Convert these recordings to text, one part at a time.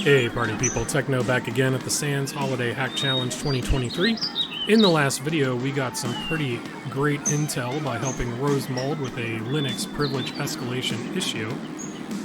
Hey party people, Techno back again at the Sans Holiday Hack Challenge 2023. In the last video we got some pretty great intel by helping Rosemold with a Linux privilege escalation issue,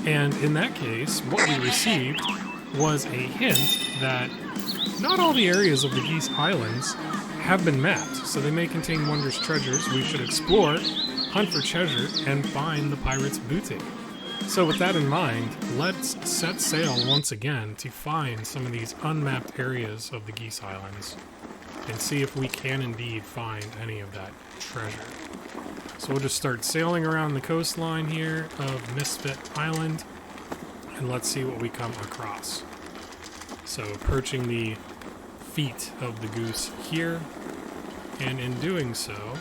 and in that case what we received was a hint that not all the areas of the Geese Islands have been mapped, so they may contain wondrous treasures we should explore, hunt for treasure, and find the pirate's booty. So with that in mind, let's set sail once again to find some of these unmapped areas of the Geese Islands and see if we can indeed find any of that treasure. So we'll just start sailing around the coastline here of Misfit Island and let's see what we come across. So approaching the feet of the goose here, and in doing so,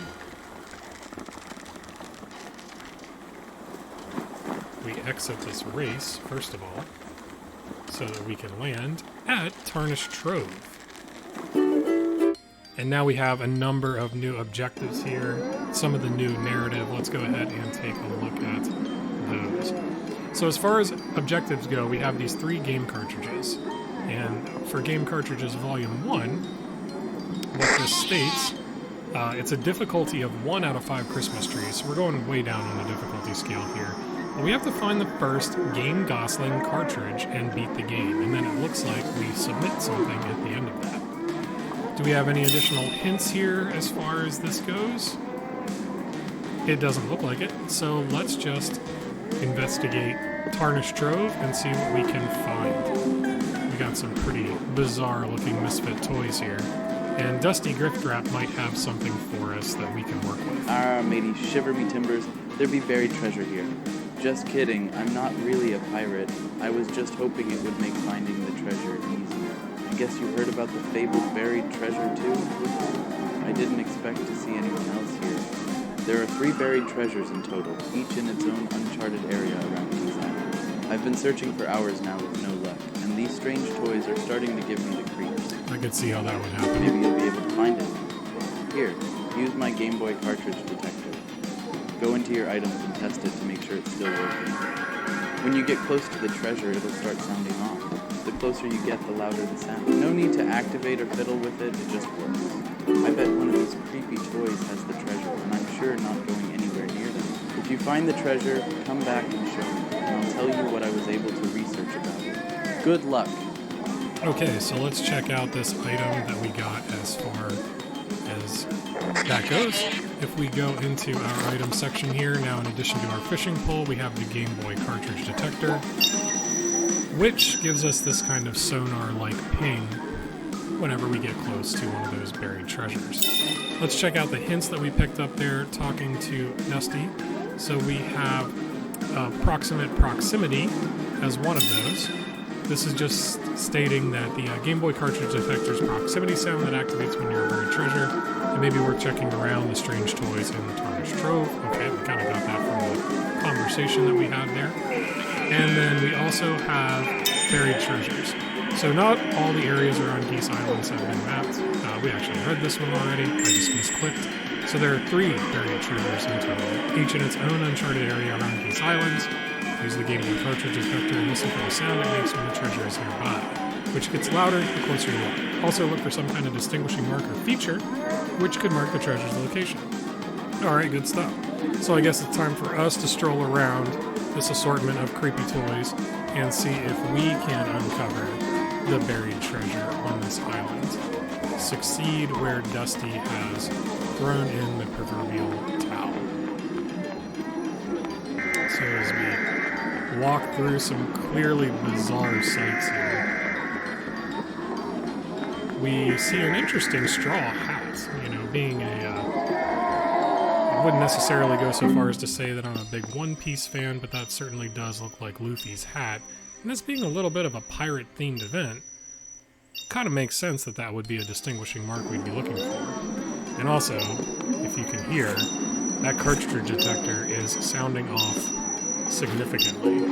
we exit this race, first of all, so that we can land at Tarnished Trove. And now we have a number of new objectives here, some of the new narrative. Let's go ahead and take a look at those. So as far as objectives go, we have these 3 game cartridges. And for game cartridges volume 1, what this states, it's a difficulty of 1 out of 5 Christmas trees. So we're going way down on the difficulty scale here. We have to find the first Game Gosling cartridge and beat the game, and then it looks like we submit something at the end of that. Do we have any additional hints here as far as this goes? It doesn't look like it, so let's just investigate Tarnished Trove and see what we can find. We got some pretty bizarre looking Misfit toys here, and Dusty Griftwrap might have something for us that we can work with. Matey, shiver me timbers, there be buried treasure here. Just kidding, I'm not really a pirate. I was just hoping it would make finding the treasure easier. I guess you heard about the fabled buried treasure too? I didn't expect to see anyone else here. There are 3 buried treasures in total, each in its own uncharted area around these islands. I've been searching for hours now with no luck, and these strange toys are starting to give me the creeps. I could see how that would happen. Maybe you'll be able to find it. Here, use my Game Boy cartridge detector. Go into your items and test it to make sure it's still working. When you get close to the treasure, it'll start sounding off. The closer you get, the louder the sound. No need to activate or fiddle with it, it just works. I bet one of these creepy toys has the treasure, and I'm sure not going anywhere near them. If you find the treasure, come back and show me, and I'll tell you what I was able to research about it. Good luck! Okay, so let's check out this item that we got as far as that goes. If we go into our item section here, now in addition to our fishing pole, we have the Game Boy cartridge detector, which gives us this kind of sonar-like ping whenever we get close to one of those buried treasures. Let's check out the hints that we picked up there talking to Dusty. So we have proximate proximity as one of those. This is just stating that the Game Boy cartridge detector's proximity sound that activates when near a buried treasure. It may be worth checking around the strange toys in the Tarnished Trove. Okay, we kind of got that from the conversation that we had there. And then we also have buried treasures. So not all the areas around Geese Islands have been mapped. We actually read this one already. I just misclicked. So there are 3 buried treasures in total, each in its own uncharted area around Geese Islands. Use the Game Boy cartridge detector and listen for the sound it makes when the treasure is nearby, which gets louder the closer you are. Also look for some kind of distinguishing mark or feature, which could mark the treasure's location. Alright, good stuff. So I guess it's time for us to stroll around this assortment of creepy toys and see if we can uncover the buried treasure on this island. Succeed where Dusty has thrown in the proverbial towel. So as we walk through some clearly bizarre sights here, we see an interesting straw hat. You know, being I wouldn't necessarily go so far as to say that I'm a big One Piece fan, but that certainly does look like Luffy's hat. And this being a little bit of a pirate-themed event, kind of makes sense that that would be a distinguishing mark we'd be looking for. And also, if you can hear, that cartridge detector is sounding off significantly.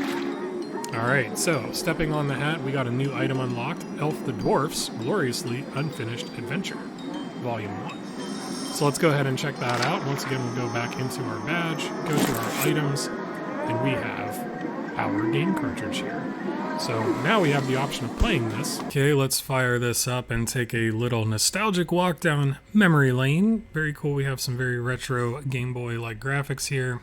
Alright, so, stepping on the hat, we got a new item unlocked, Elf the Dwarf's Gloriously Unfinished Adventure, Volume 1. So let's go ahead and check that out. Once again, we'll go back into our badge, go to our items, and we have our game cartridge here. So now we have the option of playing this. Okay, let's fire this up and take a little nostalgic walk down memory lane. Very cool. We have some very retro Game Boy-like graphics here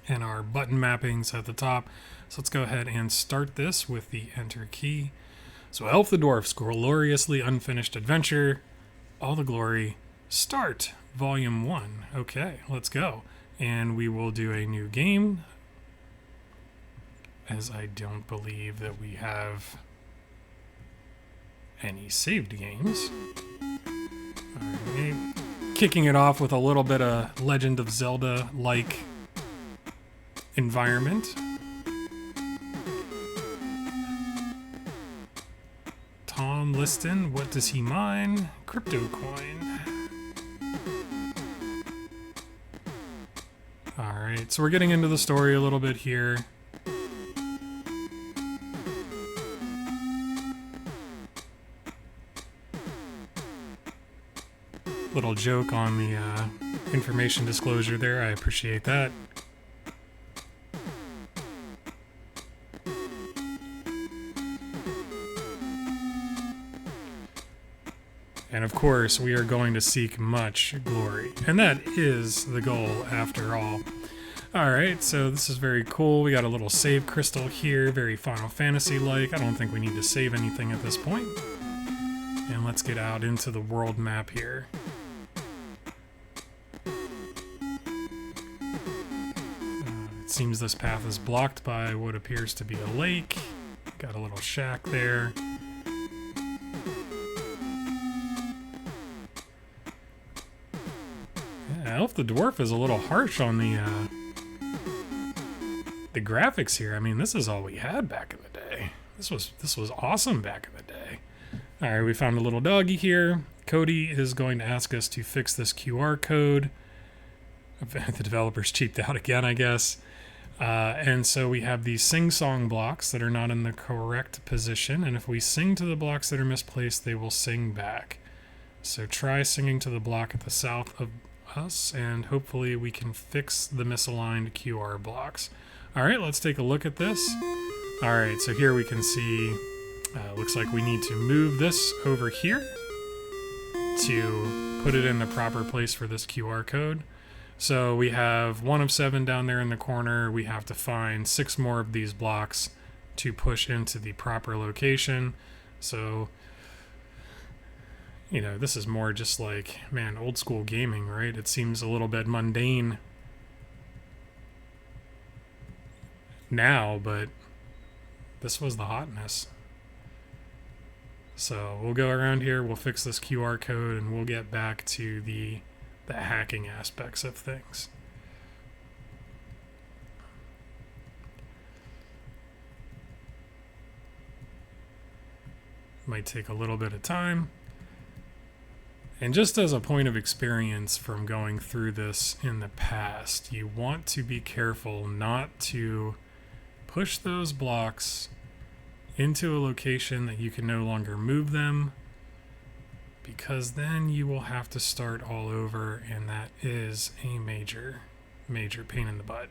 and our button mappings at the top. So let's go ahead and start this with the Enter key. So Elf the Dwarf's Gloriously Unfinished Adventure, All the Glory, Start, Volume 1. Okay, let's go. And we will do a new game, as I don't believe that we have any saved games. Alright, kicking it off with a little bit of Legend of Zelda-like environment. Tom Liston, what does he mine? Crypto coin. Alright, so we're getting into the story a little bit here. Little joke on the information disclosure there, I appreciate that. And of course, we are going to seek much glory. And that is the goal, after all. Alright, so this is very cool. We got a little save crystal here, very Final Fantasy-like. I don't think we need to save anything at this point. And let's get out into the world map here. It seems this path is blocked by what appears to be a lake. Got a little shack there. Elf the Dwarf is a little harsh on the graphics here. I mean, this is all we had back in the day. This was awesome back in the day. All right, we found a little doggy here. Cody is going to ask us to fix this QR code. The developers cheaped out again, I guess. And so we have these sing-song blocks that are not in the correct position, and if we sing to the blocks that are misplaced, they will sing back. So try singing to the block at the south of us, and hopefully we can fix the misaligned QR blocks. Alright, let's take a look at this. Alright, so here we can see, looks like we need to move this over here to put it in the proper place for this QR code. So we have 1 of 7 down there in the corner. We have to find 6 more of these blocks to push into the proper location. So, you know, this is more just like, man, old school gaming, right? It seems a little bit mundane now, but this was the hotness. So we'll go around here, we'll fix this QR code, and we'll get back to the hacking aspects of things. Might take a little bit of time. And just as a point of experience from going through this in the past, you want to be careful not to push those blocks into a location that you can no longer move them, because then you will have to start all over, and that is a major pain in the butt.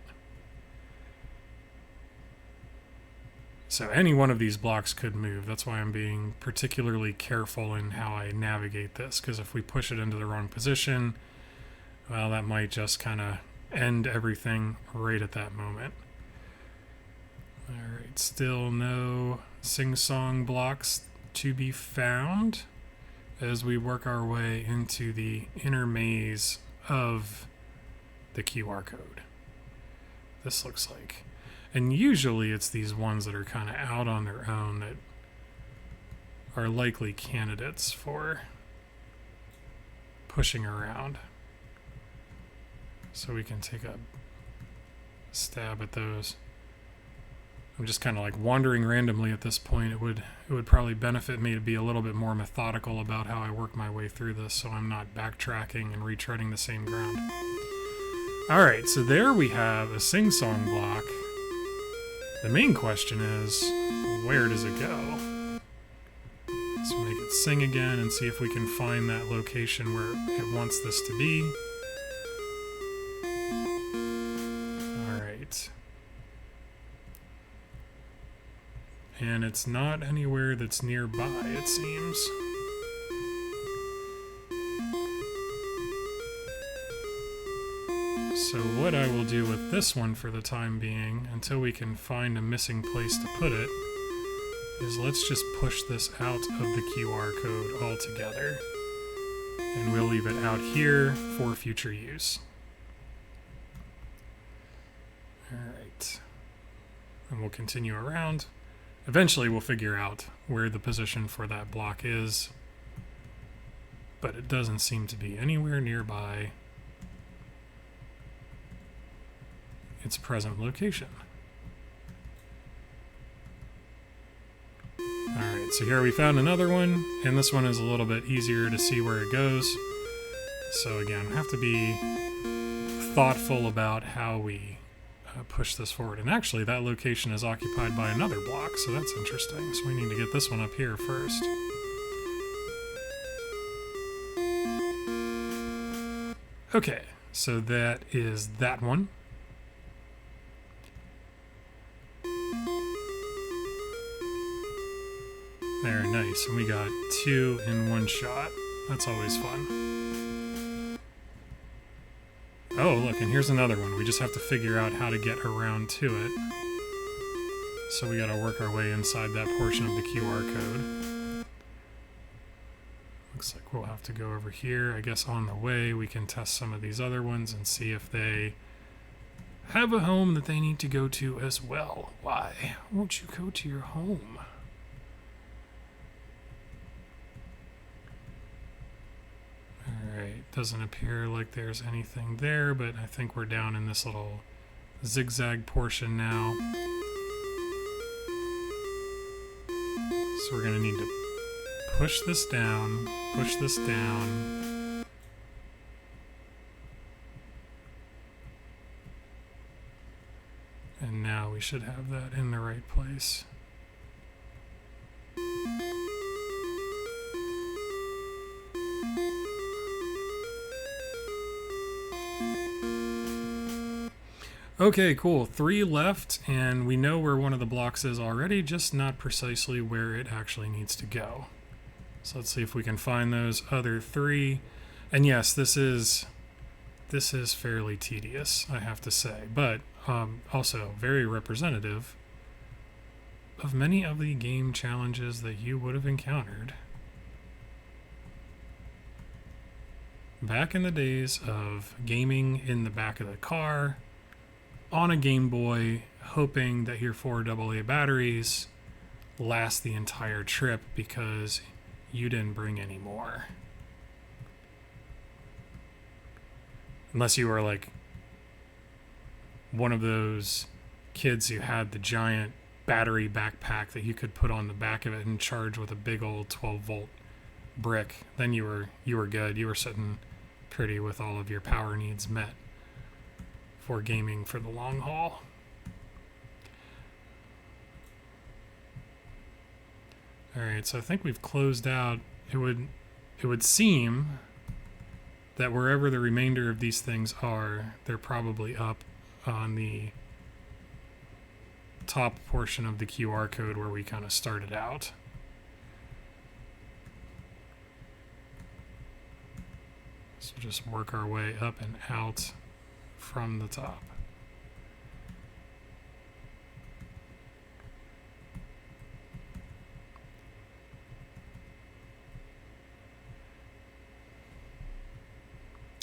So any one of these blocks could move. That's why I'm being particularly careful in how I navigate this, because if we push it into the wrong position, well, that might just kind of end everything right at that moment. Alright, still no sing-song blocks to be found as we work our way into the inner maze of the QR code. This looks like. And usually it's these ones that are kind of out on their own that are likely candidates for pushing around. So we can take a stab at those. I'm just kind of like wandering randomly at this point. It would probably benefit me to be a little bit more methodical about how I work my way through this, so I'm not backtracking and retreading the same ground. Alright, so there we have a sing-song block. The main question is, where does it go? So make it sing again and see if we can find that location where it wants this to be. Alright. and it's not anywhere that's nearby, it seems. So what I will do with this one for the time being, until we can find a missing place to put it, is let's just push this out of the QR code altogether. And we'll leave it out here for future use. Alright. And we'll continue around. Eventually we'll figure out where the position for that block is, but it doesn't seem to be anywhere nearby its present location. Alright, so here we found another one, and this one is a little bit easier to see where it goes. So again, have to be thoughtful about how we push this forward. And actually, that location is occupied by another block, so that's interesting. So we need to get this one up here first. Okay, so that is that one. There, nice. And we got 2 in 1 shot. That's always fun. Oh, look, and here's another one. We just have to figure out how to get around to it. So we gotta work our way inside that portion of the QR code. Looks like we'll have to go over here. I guess on the way we can test some of these other ones and see if they have a home that they need to go to as well. Why won't you go to your home? Alright, doesn't appear like there's anything there, but I think we're down in this little zigzag portion now. So we're going to need to push this down, push this down. And now we should have that in the right place. Okay, cool. 3 left, and we know where one of the blocks is already, just not precisely where it actually needs to go. So let's see if we can find those other 3. And yes, this is fairly tedious, I have to say, but also very representative of many of the game challenges that you would have encountered back in the days of gaming in the back of the car, on a Game Boy, hoping that your 4 AA batteries last the entire trip because you didn't bring any more. Unless you were like one of those kids who had the giant battery backpack that you could put on the back of it and charge with a big old 12-volt brick. Then you were good. You were sitting pretty with all of your power needs met for gaming for the long haul. Alright, so I think we've closed out. It would seem that wherever the remainder of these things are, they're probably up on the top portion of the QR code where we kind of started out. So just work our way up and out from the top.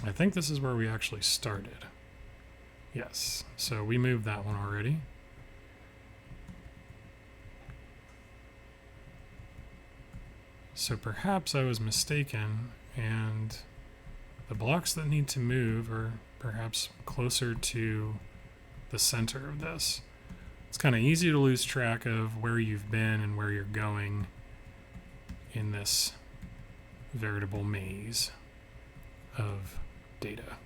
I think this is where we actually started. Yes, so we moved that one already. So perhaps I was mistaken, and the blocks that need to move are perhaps closer to the center of this. It's kind of easy to lose track of where you've been and where you're going in this veritable maze of data.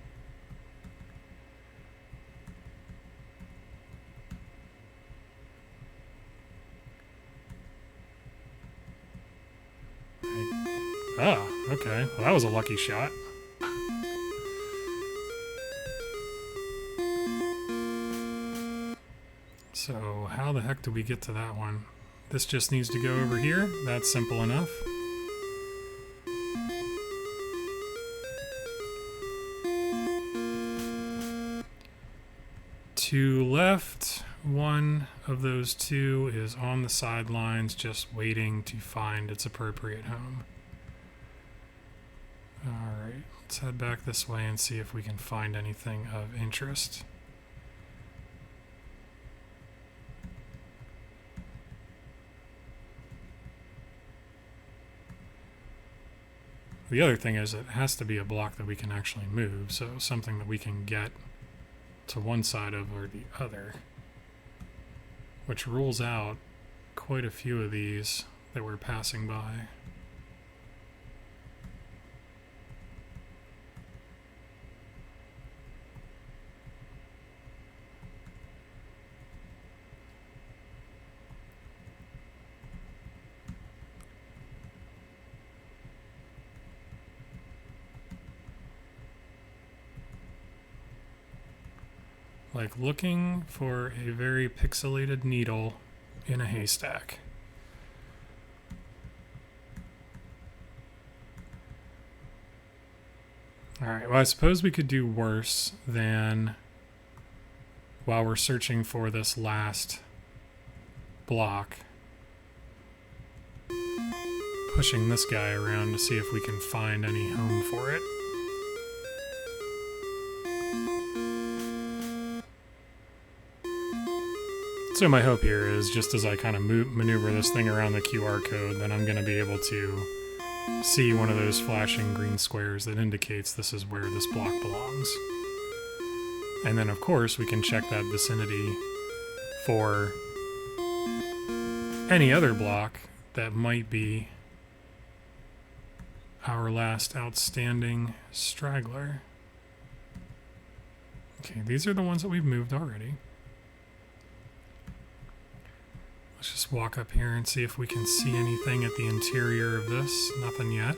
Ah, okay. Well, that was a lucky shot. So how the heck do we get to that one? This just needs to go over here. That's simple enough. To left, one of those two is on the sidelines, just waiting to find its appropriate home. Alright, let's head back this way and see if we can find anything of interest. The other thing is it has to be a block that we can actually move, so something that we can get to one side of or the other, which rules out quite a few of these that we're passing by. Like looking for a very pixelated needle in a haystack. Alright, well I suppose we could do worse than, while we're searching for this last block, pushing this guy around to see if we can find any home for it. So my hope here is, just as I kind of maneuver this thing around the QR code, then I'm going to be able to see one of those flashing green squares that indicates this is where this block belongs. And then of course we can check that vicinity for any other block that might be our last outstanding straggler. Okay, these are the ones that we've moved already. Let's just walk up here and see if we can see anything at the interior of this. Nothing yet.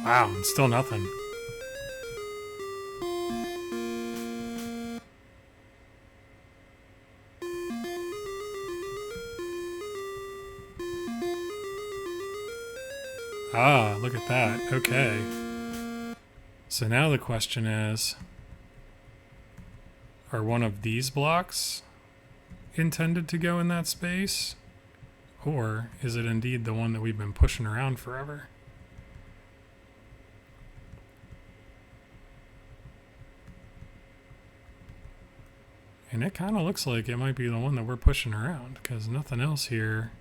Wow, and still nothing. Ah, look at that. Okay. So now the question is, are one of these blocks intended to go in that space? Or is it indeed the one that we've been pushing around forever? And it kind of looks like it might be the one that we're pushing around, because nothing else here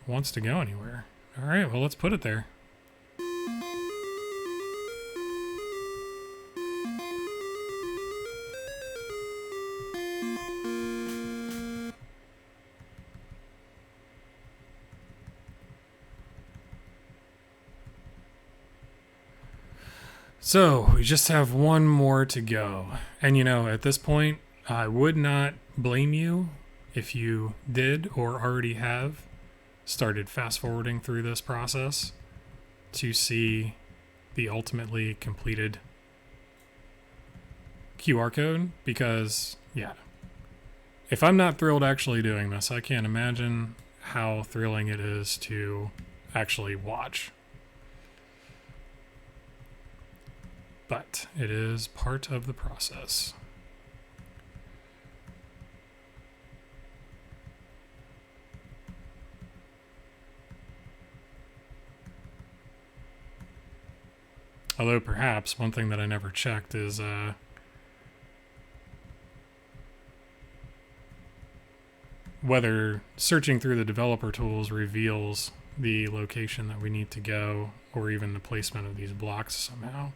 wants to go anywhere. All right, well, let's put it there. So we just have one more to go. And you know, at this point, I would not blame you if you did or already have started fast forwarding through this process to see the ultimately completed QR code, because yeah, if I'm not thrilled actually doing this, I can't imagine how thrilling it is to actually watch. But it is part of the process. Although perhaps one thing that I never checked is whether searching through the developer tools reveals the location that we need to go, or even the placement of these blocks somehow.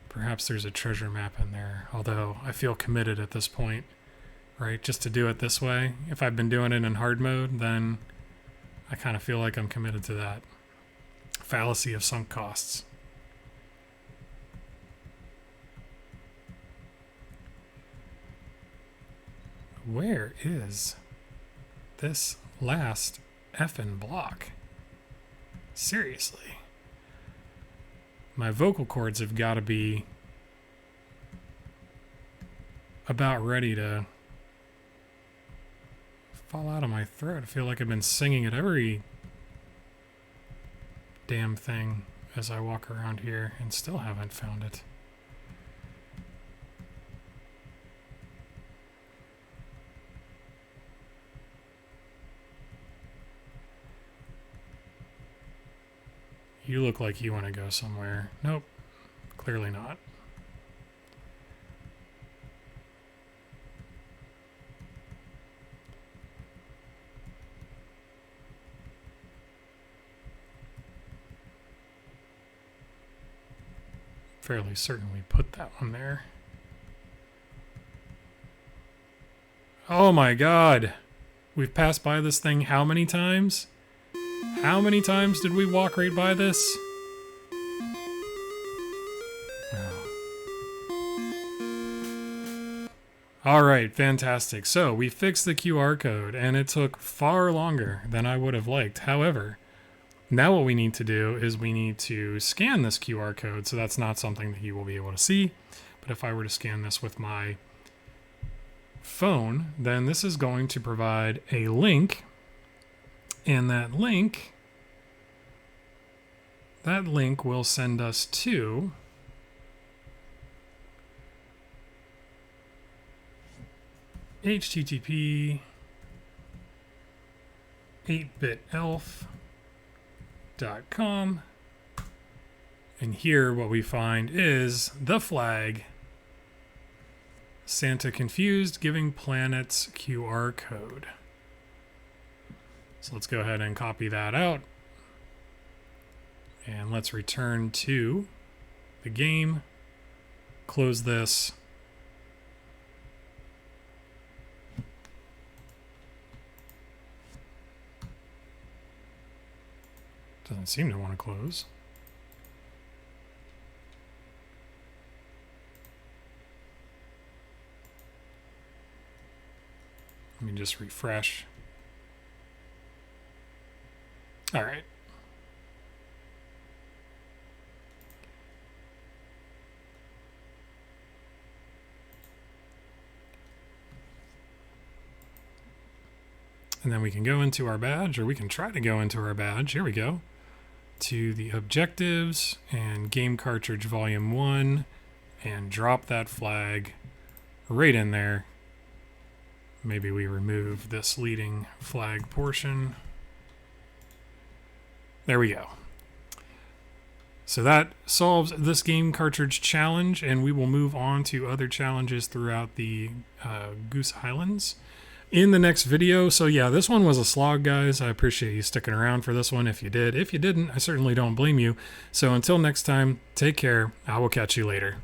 Perhaps there's a treasure map in there, although I feel committed at this point, right? Just to do it this way. If I've been doing it in hard mode, then I kind of feel like I'm committed to that. Fallacy of sunk costs. Where is this last effing block? Seriously. My vocal cords have got to be about ready to fall out of my throat. I feel like I've been singing at every damn thing as I walk around here and still haven't found it. You look like you want to go somewhere. Nope, clearly not. Fairly certain we put that one there. Oh my god! We've passed by this thing how many times? How many times did we walk right by this? Oh. Alright, fantastic. So, we fixed the QR code, and it took far longer than I would have liked. However, now what we need to do is we need to scan this QR code, so that's not something that you will be able to see. But if I were to scan this with my phone, then this is going to provide a link, and that link will send us to http 8bitelf.com, and here what we find is the flag Santa Confused Giving Planets QR code. So let's go ahead and copy that out. And let's return to the game. Close this. Doesn't seem to want to close. Let me just refresh. All right. And then we can go into our badge, or we can try to go into our badge. Here we go. To the objectives and game cartridge volume 1 and drop that flag right in there. Maybe we remove this leading flag portion. There we go. So that solves this game cartridge challenge, and we will move on to other challenges throughout the Goose Highlands in the next video. So yeah, this one was a slog, guys. I appreciate you sticking around for this one if you did. If you didn't, I certainly don't blame you. So until next time, take care. I will catch you later.